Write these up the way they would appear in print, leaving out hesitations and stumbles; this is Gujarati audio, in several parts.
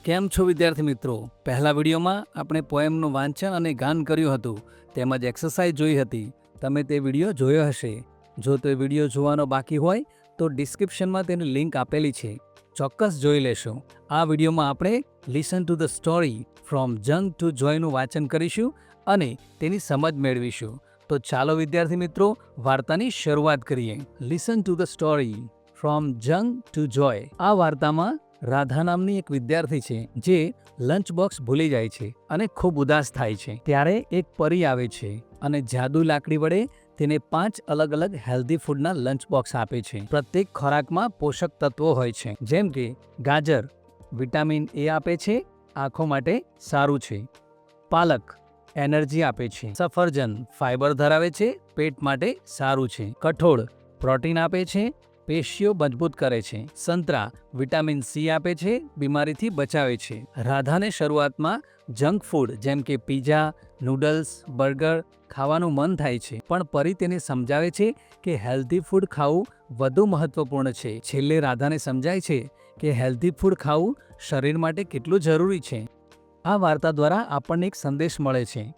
કેમ છો વિદ્યાર્થી મિત્રો? પહેલા વિડીયોમાં આપણે પોએમનું વાંચન અને ગાન કર્યું હતું, તેમજ એક્સરસાઇઝ જોઈ હતી. તમે તે વિડીયો જોયો હશે. જો તે વિડીયો જોવાનો બાકી હોય તો ડિસ્ક્રિપ્શનમાં તેની લિંક આપેલી છે, ચોક્કસ જોઈ લેશો. આ વિડીયોમાં આપણે listen to the story from જંગ ટુ જોયનું વાંચન કરીશું અને તેની સમજ મેળવીશું. તો ચાલો વિદ્યાર્થી મિત્રો, વાર્તાની શરૂઆત કરીએ. Listen to the story from જંગ ટુ જોય. આ વાર્તામાં રાધા નામની એક વિદ્યાર્થી છે જે લંચ બોક્સ ભૂલી જાય છે અને ખૂબ ઉદાસ થાય છે. ત્યારે એક પરી આવે છે અને જાદુ લાકડી વડે તેને 5 અલગ અલગ હેલ્ધી ફૂડના લંચ બોક્સ આપે છે. પ્રત્યેક ખોરાકમાં પોષક તત્વો હોય છે, જેમ કે ગાજર વિટામિન એ આપે છે, આંખો માટે સારું છે. પાલક એનર્જી આપે છે. સફરજન ફાઈબર ધરાવે છે, પેટ માટે સારું છે. કઠોળ પ્રોટીન આપે છે, પેશીઓ મજબૂત કરે છે. સંતરા વિટામિન સી આપે છે, બીમારીથી બચાવે છે. રાધાને શરૂઆતમાં જંક ફૂડ જેમ કે પીઝા, નૂડલ્સ, બર્ગર ખાવાનું મન થાય છે, પણ પરી તેને સમજાવે છે કે હેલ્ધી ફૂડ ખાવું વધુ મહત્વપૂર્ણ છે. છેલ્લે રાધાને સમજાય છે કે હેલ્ધી ફૂડ ખાવું શરીર માટે કેટલું જરૂરી છે. આ વાર્તા દ્વારા આપણને એક સંદેશ મળે છે.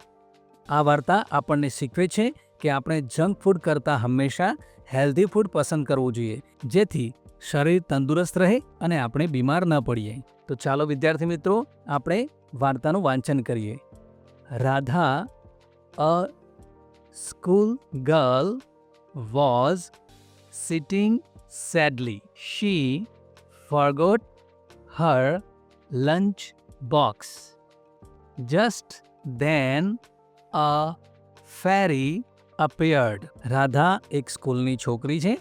આ વાર્તા આપણને શીખવે છે કે આપણે જંક ફૂડ કરતાં હંમેશા હેલ્ધી ફૂડ પસંદ કરવું જોઈએ, જેથી શરીર તંદુરસ્ત રહે અને આપણે બીમાર ન પડીએ. તો ચાલો વિદ્યાર્થી મિત્રો, આપણે વાર્તાનું વાંચન કરીએ. Radha, a school girl, was sitting sadly. She forgot her lunch box. Just then a fairy appeared. Radha એક સ્કૂલની છોકરી છે,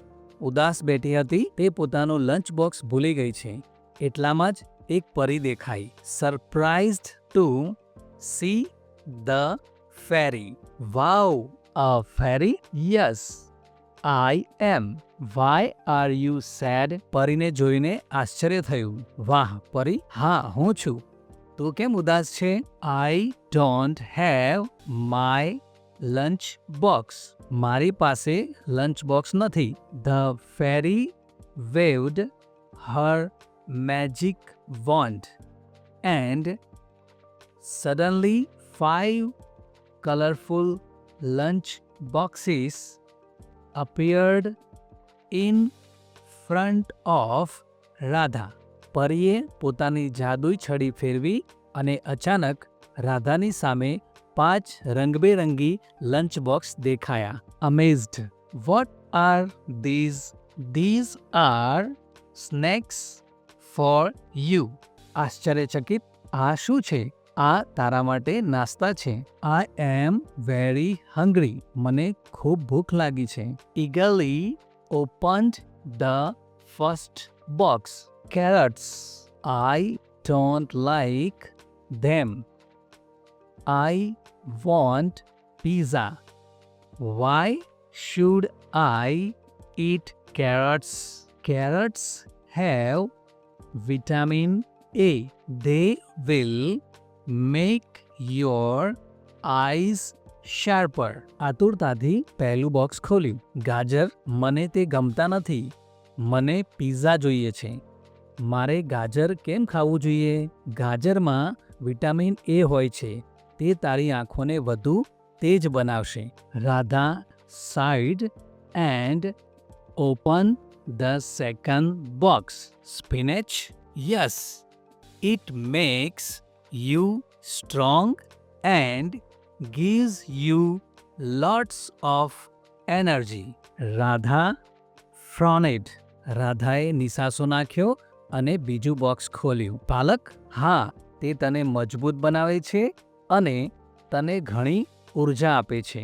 ઉદાસ બેઠી હતી. તે પોતાનું લંચ બોક્સ ભૂલી ગઈ છે. એટલામાં જ એક પરી દેખાઈ. Surprised to see the fairy. Wow, a fairy? Yes, I am. Why are you sad? પરીને જોઈને આશ્ચર્ય થયું. વાહ પરી, હા હું છું. તું કેમ ઉદાસ છે? I don't have my lunch box. મારી પાસે લંચ બોક્સ નથી. The fairy waved her magic wand and suddenly 5 colorful lunch boxes appeared in front of Radha. પરીએ પોતાની જાદુઈ છડી ફેરવી અને અચાનક રાધાની સામે 5 રંગબેરંગી લંચ બોક્સ દેખાયા. Amazed. What are these? These are snacks for you. આશ્ચર્યચકિત, આ શું છે? આ તારા માટે નાસ્તા છે. I am very hungry. મને ખૂબ ભૂખ લાગી છે. Eagerly opened the first box. Carrots. I don't like them. I want pizza. Why should I eat carrots? Carrots have vitamin A. They will make your eyes sharper. આતુરતાથી પહેલું બોક્સ ખોલ્યું. ગાજર, મને તે ગમતા નથી. મને પિઝા જોઈએ છે. મારે ગાજર કેમ ખાવું જોઈએ? ગાજરમાં વિટામિન એ હોય છે, તે તારી આંખોને વધુ તેજ બનાવશે. Radha sighed and opened the second box. Spinach? Yes, it makes you strong and gives you lots of energy. Radha frowned. રાધાએ નિસાસો નાખ્યો અને બીજું બોક્સ ખોલ્યું. પાલક? હા, તે તને મજબૂત બનાવે છે અને તને ઘણી ઉર્જા આપે છે.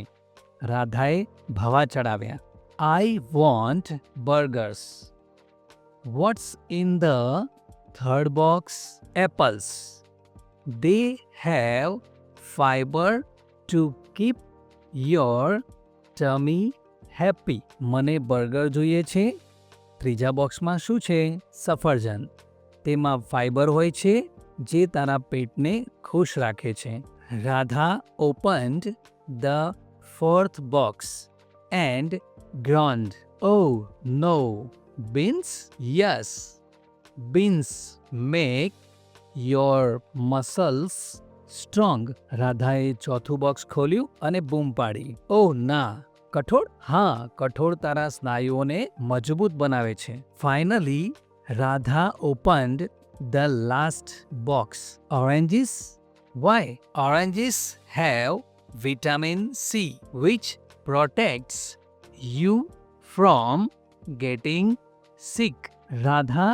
રાધાએ ભવા ચડાવ્યા. I want burgers. What's in the third box? Apples. They have fiber to keep your tummy happy. મને બર્ગર જોઈએ છે. ત્રીજા બોક્સમાં શું છે? સફરજન. તેમાં ફાઈબર હોય છે જે તારા પેટને ખુશ રાખે છે. Radha opened the fourth box and groaned. Oh no, beans? Yes, beans make your muscles strong. રાધાએ ચોથું બોક્સ ખોલ્યું અને બૂમ પાડી, ઓહ ના, કઠોળ? હા, કઠોળ તારા સ્નાયુઓને મજબૂત બનાવે છે. Finally Radha opened the last box. Oranges? Why? Oranges have vitamin C, which protects you from getting sick. Radha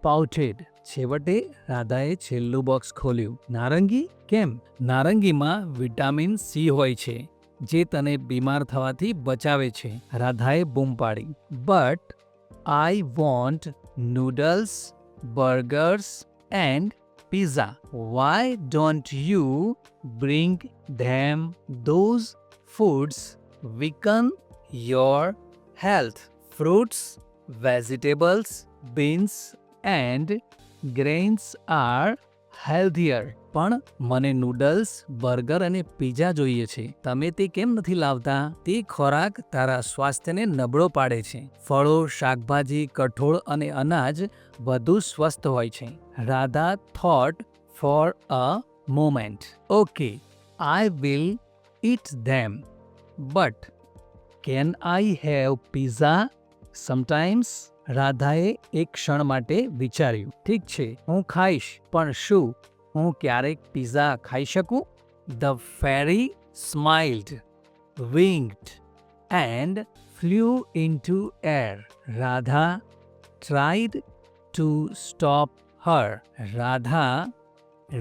pouted. છેવટે રાધાએ છેલ્લું બોક્સ ખોલ્યું. નારંગી? કેમ? નારંગીમાં વિટામિન સી હોય છે જે તને બીમાર થવાથી બચાવે છે. રાધાએ બૂમ પાડી, but I want noodles, burgers and pizza. Why don't you bring them? Those foods weaken your health. Fruits, vegetables, beans and grains are healthier. પણ મને નૂડલ્સ, બર્ગર અને પિઝા જોઈએ છે. તમે તે કેમ નથી લાવતા? તે ખોરાક તારા સ્વાસ્થ્યને નબળો પાડે છે. ફળો, શાકભાજી, કઠોળ અને અનાજ વધુ સ્વસ્થ હોય છે. Radha thought for a moment. Okay, I will eat them. But can I have pizza sometimes? રાધાએ એક ક્ષણ માટે વિચાર્યું. ઠીક છે, હું ખાઈશ, પણ શું હું ક્યારેક પિઝા ખાઈ શકું? The fairy smiled, winked and flew into air. Radha tried to stop her. Radha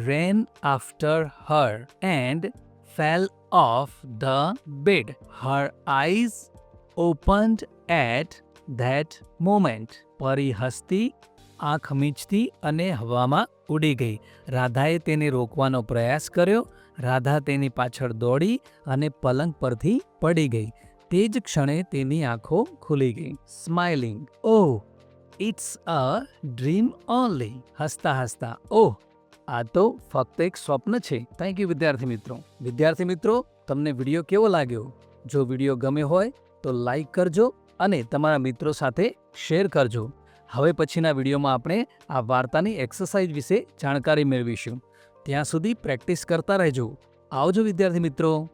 ran after her and fell off the bed. Her eyes opened at that moment. પરી હસતી, આંખ મીચતી અને હવામાં ઉડી ગઈ. રાધાએ તેને રોકવાનો પ્રયાસ કર્યો. રાધા તેની પાછળ દોડી અને પલંગ પરથી પડી ગઈ. તે જ ક્ષણે તેની આંખો ખુલી ગઈ. Smiling, oh, it's a dream only. હસતા હસતા, ઓહ, આ તો ફક્ત એક સ્વપ્ન છે. થેન્ક યુ વિદ્યાર્થી મિત્રો. વિદ્યાર્થી મિત્રો, તમને વિડીયો કેવો લાગ્યો? જો વિડીયો ગમ્યો હોય તો લાઈક કરજો અને તમારા મિત્રો સાથે શેર કરજો. હવે પછીના વિડીયોમાં આપણે આ વાર્તાની એક્સરસાઇઝ વિશે જાણકારી મેળવીશું. ત્યાં સુધી પ્રેક્ટિસ કરતા રહેજો. આવજો વિદ્યાર્થી મિત્રો.